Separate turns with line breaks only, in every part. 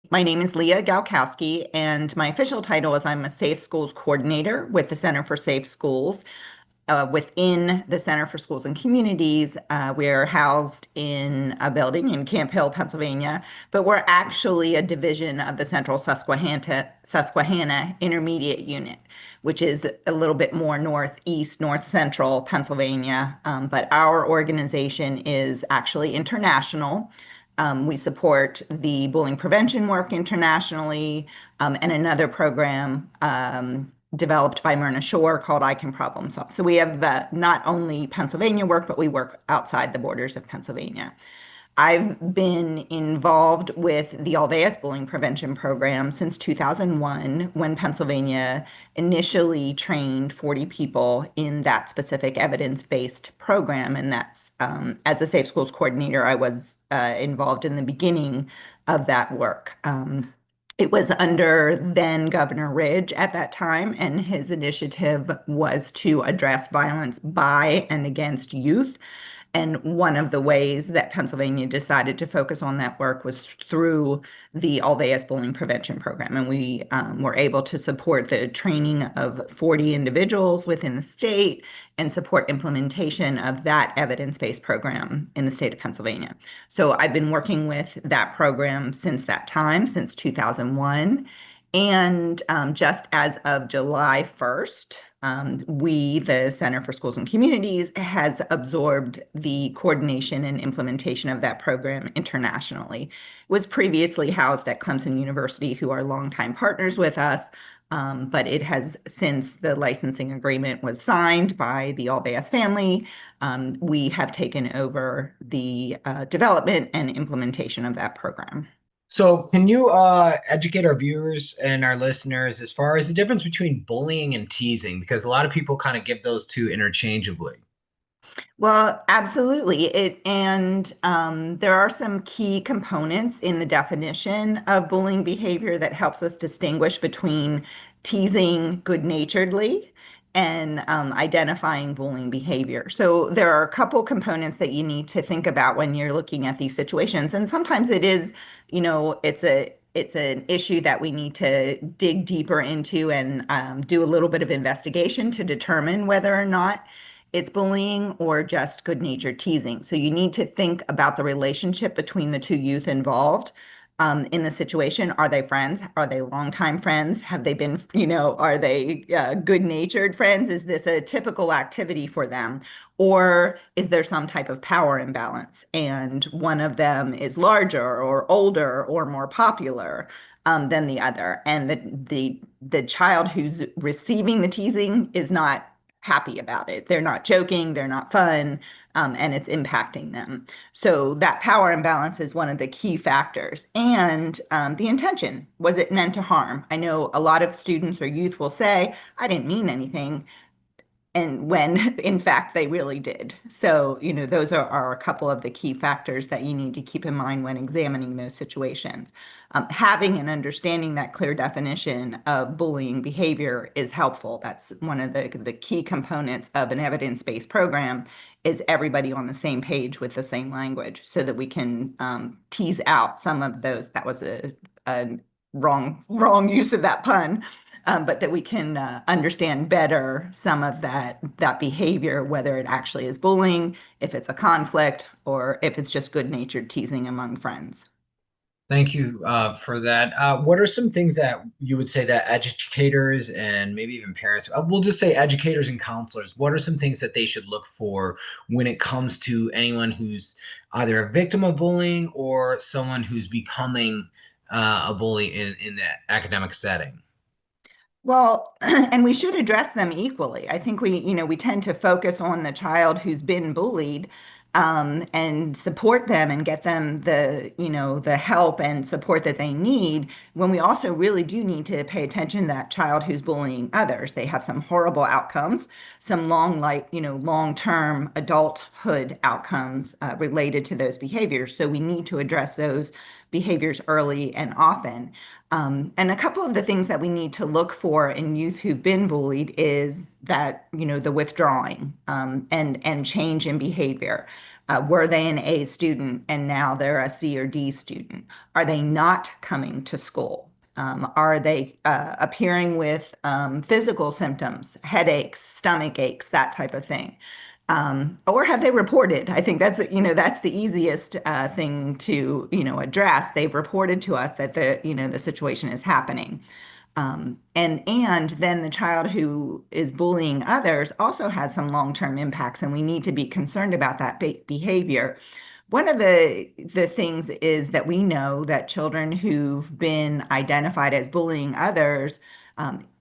My name is Leah Galkowski, and my official title is I'm a Safe Schools Coordinator with the Center for Safe Schools. Within the Center for Schools and Communities, we're housed in a building in Camp Hill, Pennsylvania, but we're actually a division of the Central Susquehanna Intermediate Unit, which is a little bit more northeast, north central Pennsylvania. But our organization is actually international. We support the bullying prevention work internationally, and another program developed by Myrna Shore called I Can Problem Solve. So we have not only Pennsylvania work, but we work outside the borders of Pennsylvania. I've been involved with the OLWEUS Bullying Prevention Program since 2001, when Pennsylvania initially trained 40 people in that specific evidence-based program. And that's, as a Safe Schools Coordinator, I was involved in the beginning of that work. It was under then Governor Ridge at that time, and his initiative was to address violence by and against youth. And one of the ways that Pennsylvania decided to focus on that work was through the OLWEUS Bullying Prevention Program. And we were able to support the training of 40 individuals within the state and support implementation of that evidence-based program in the state of Pennsylvania. So I've been working with that program since that time, since 2001. And just as of July 1st, we, the Center for Schools and Communities, has absorbed the coordination and implementation of that program internationally. It was previously housed at Clemson University, who are longtime partners with us, but it has, since the licensing agreement was signed by the OLWEUS family, we have taken over the development and implementation of that program.
So, can you educate our viewers and our listeners as far as the difference between bullying and teasing? Because a lot of people kind of give those two interchangeably.
Well, absolutely. There are some key components in the definition of bullying behavior that helps us distinguish between teasing good-naturedly and identifying bullying behavior. So there are a couple components that you need to think about when you're looking at these situations. And sometimes it is, it's an issue that we need to dig deeper into and do a little bit of investigation to determine whether or not it's bullying or just good-natured teasing. So you need to think about the relationship between the two youth involved in the situation. Are they friends? Are they longtime friends? Have they been, are they good-natured friends? Is this a typical activity for them? Or is there some type of power imbalance? And one of them is larger or older or more popular than the other. And the child who's receiving the teasing is not happy about it. They're not joking, they're not fun, and it's impacting them. So that power imbalance is one of the key factors. And the intention, was it meant to harm? I know a lot of students or youth will say, I didn't mean anything, and when in fact they really did. So, those are a couple of the key factors that you need to keep in mind when examining those situations. Having and understanding that clear definition of bullying behavior is helpful. That's one of the key components of an evidence-based program, is everybody on the same page with the same language, so that we can tease out some of those. That was a wrong use of that pun. But that we can understand better some of that behavior, whether it actually is bullying, if it's a conflict, or if it's just good-natured teasing among friends.
Thank you for that. What are some things that you would say that educators and maybe even parents, we'll just say educators and counselors, what are some things that they should look for when it comes to anyone who's either a victim of bullying or someone who's becoming a bully in the academic setting?
Well, and we should address them equally. I think we tend to focus on the child who's been bullied, and support them and get them the help and support that they need, when we also really do need to pay attention to that child who's bullying others. They have some horrible outcomes, some long-term adulthood outcomes related to those behaviors. So we need to address those behaviors early and often. And a couple of the things that we need to look for in youth who've been bullied is that, the withdrawing, and change in behavior. Were they an A student and now they're a C or D student? Are they not coming to school? Are they appearing with physical symptoms, headaches, stomach aches, that type of thing? Or have they reported? I think that's the easiest thing to, address. They've reported to us that the situation is happening. And then the child who is bullying others also has some long-term impacts, and we need to be concerned about that behavior. One of the things is that we know that children who've been identified as bullying others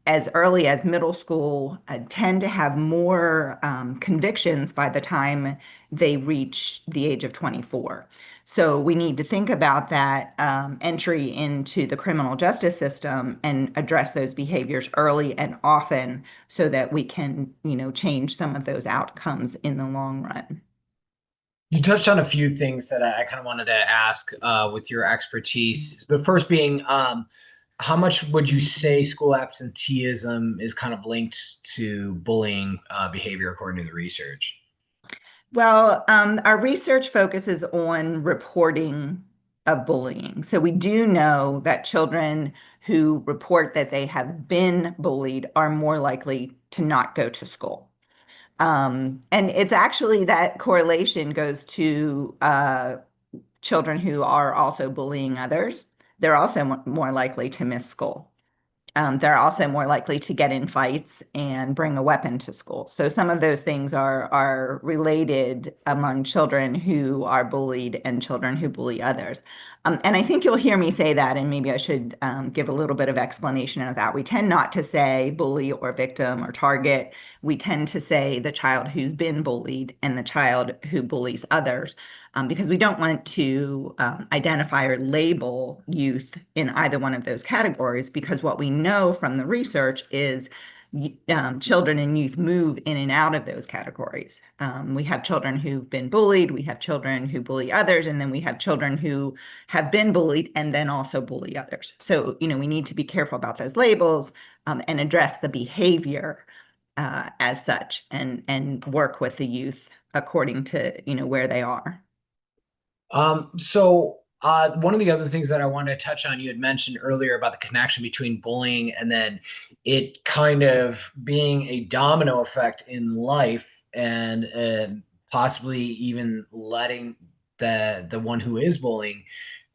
as early as middle school tend to have more convictions by the time they reach the age of 24. So we need to think about that entry into the criminal justice system and address those behaviors early and often so that we can, change some of those outcomes in the long run.
You touched on a few things that I kind of wanted to ask with your expertise. The first being, how much would you say school absenteeism is kind of linked to bullying behavior according to the research?
Well, our research focuses on reporting of bullying. So we do know that children who report that they have been bullied are more likely to not go to school. And it's actually that correlation goes to children who are also bullying others. They're also more likely to miss school. They're also more likely to get in fights and bring a weapon to school. So some of those things are related among children who are bullied and children who bully others. And I think you'll hear me say that, and maybe I should give a little bit of explanation of that. We tend not to say bully or victim or target. We tend to say the child who's been bullied and the child who bullies others, because we don't want to identify or label youth in either one of those categories, because what we know from the research is children and youth move in and out of those categories. We have children who've been bullied, we have children who bully others, and then we have children who have been bullied and then also bully others. So, we need to be careful about those labels and address the behavior as such and work with the youth according to, where they are.
One of the other things that I wanted to touch on, you had mentioned earlier about the connection between bullying and then it kind of being a domino effect in life and possibly even letting the one who is bullying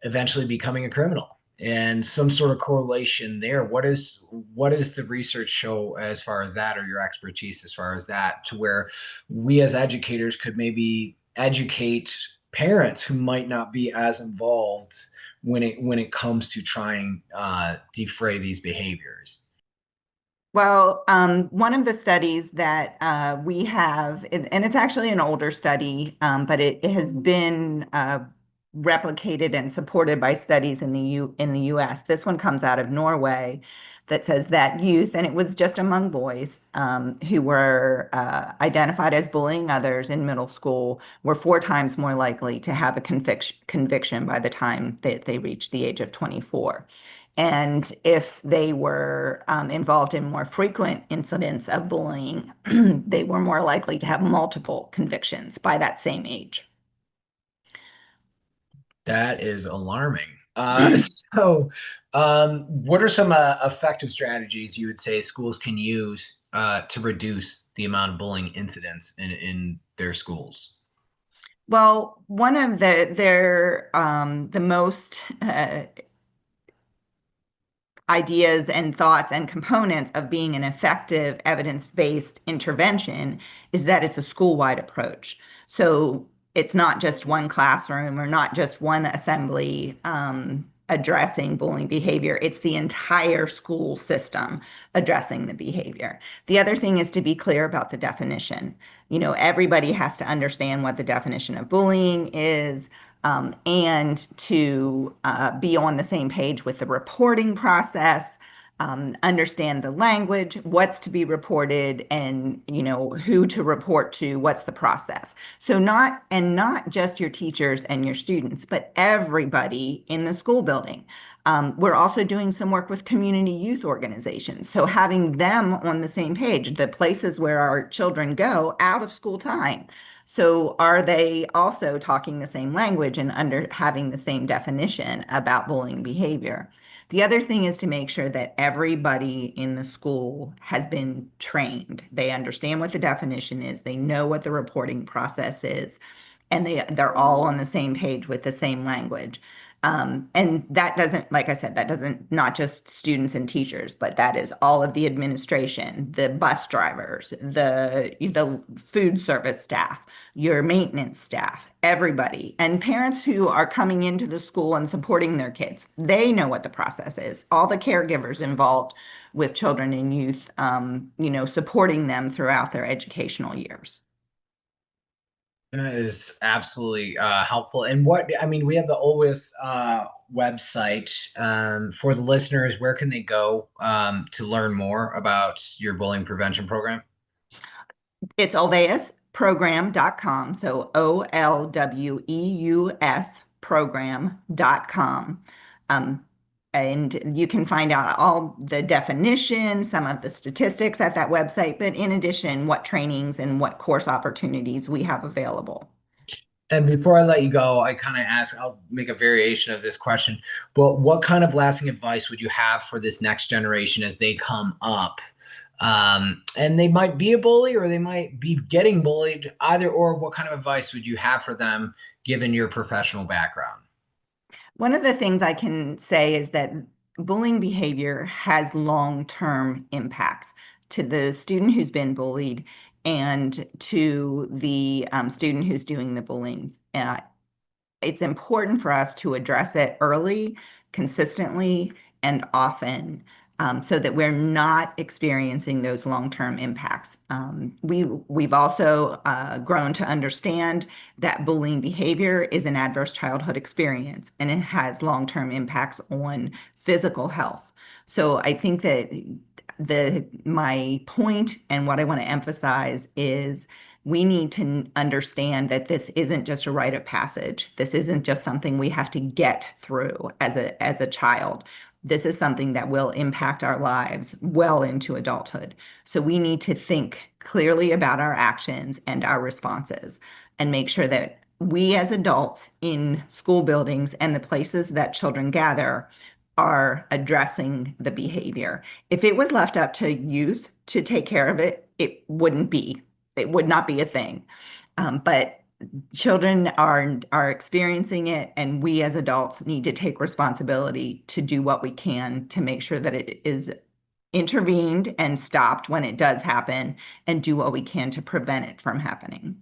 eventually becoming a criminal and some sort of correlation there. What is the research show as far as that, or your expertise as far as that, to where we as educators could maybe educate parents who might not be as involved when it comes to trying defray these behaviors?
Well, one of the studies that we have, and it's actually an older study, but it has been replicated and supported by studies in the U.S. This one comes out of Norway that says that youth, and it was just among boys who were identified as bullying others in middle school, were 4 times more likely to have a conviction by the time that they reached the age of 24. And if they were involved in more frequent incidents of bullying, they were more likely to have multiple convictions by that same age.
That is alarming. What are some effective strategies you would say schools can use to reduce the amount of bullying incidents in their schools?
Well, one of the most ideas and thoughts and components of being an effective evidence-based intervention is that it's a school-wide approach. So it's not just one classroom or not just one assembly addressing bullying behavior. It's the entire school system addressing the behavior. The other thing is to be clear about the definition. Everybody has to understand what the definition of bullying is, and to be on the same page with the reporting process, understand the language, what's to be reported, and who to report to, what's the process. So not just your teachers and your students, but everybody in the school building. We're also doing some work with community youth organizations. So having them on the same page, the places where our children go out of school time. So are they also talking the same language and under having the same definition about bullying behavior? The other thing is to make sure that everybody in the school has been trained. They understand what the definition is, they know what the reporting process is, and they're all on the same page with the same language. And that doesn't, like I said, that doesn't not just students and teachers, but that is all of the administration, the bus drivers, the food service staff, your maintenance staff, everybody, and parents who are coming into the school and supporting their kids. They know what the process is. All the caregivers involved with children and youth, supporting them throughout their educational years.
That is absolutely helpful. And we have the OLWEUS website for the listeners. Where can they go to learn more about your bullying prevention program?
It's OLWEUSprogram.com. So OLWEUS program.com. And you can find out all the definition, some of the statistics at that website, but in addition, what trainings and what course opportunities we have available.
And before I let you go, I kind of ask, I'll make a variation of this question, but what kind of lasting advice would you have for this next generation as they come up? And they might be a bully or they might be getting bullied, either or. What kind of advice would you have for them given your professional background?
One of the things I can say is that bullying behavior has long-term impacts to the student who's been bullied and to the student who's doing the bullying. It's important for us to address it early, consistently, and often, so that we're not experiencing those long-term impacts. We've also grown to understand that bullying behavior is an adverse childhood experience, and it has long-term impacts on physical health. So I think that my point and what I want to emphasize is we need to understand that this isn't just a rite of passage. This isn't just something we have to get through as a child. This is something that will impact our lives well into adulthood. So we need to think clearly about our actions and our responses and make sure that we as adults in school buildings and the places that children gather are addressing the behavior. If it was left up to youth to take care of it, it would not be a thing. But children are experiencing it, and we as adults need to take responsibility to do what we can to make sure that it is intervened and stopped when it does happen, and do what we can to prevent it from happening.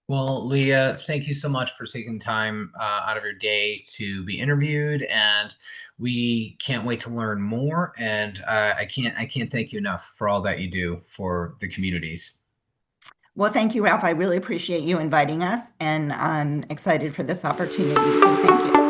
Well, Leah, thank you so much for taking time out of your day to be interviewed, and we can't wait to learn more. And I can't thank you enough for all that you do for the communities.
Well, thank you, Ralph. I really appreciate you inviting us, and I'm excited for this opportunity. So thank you.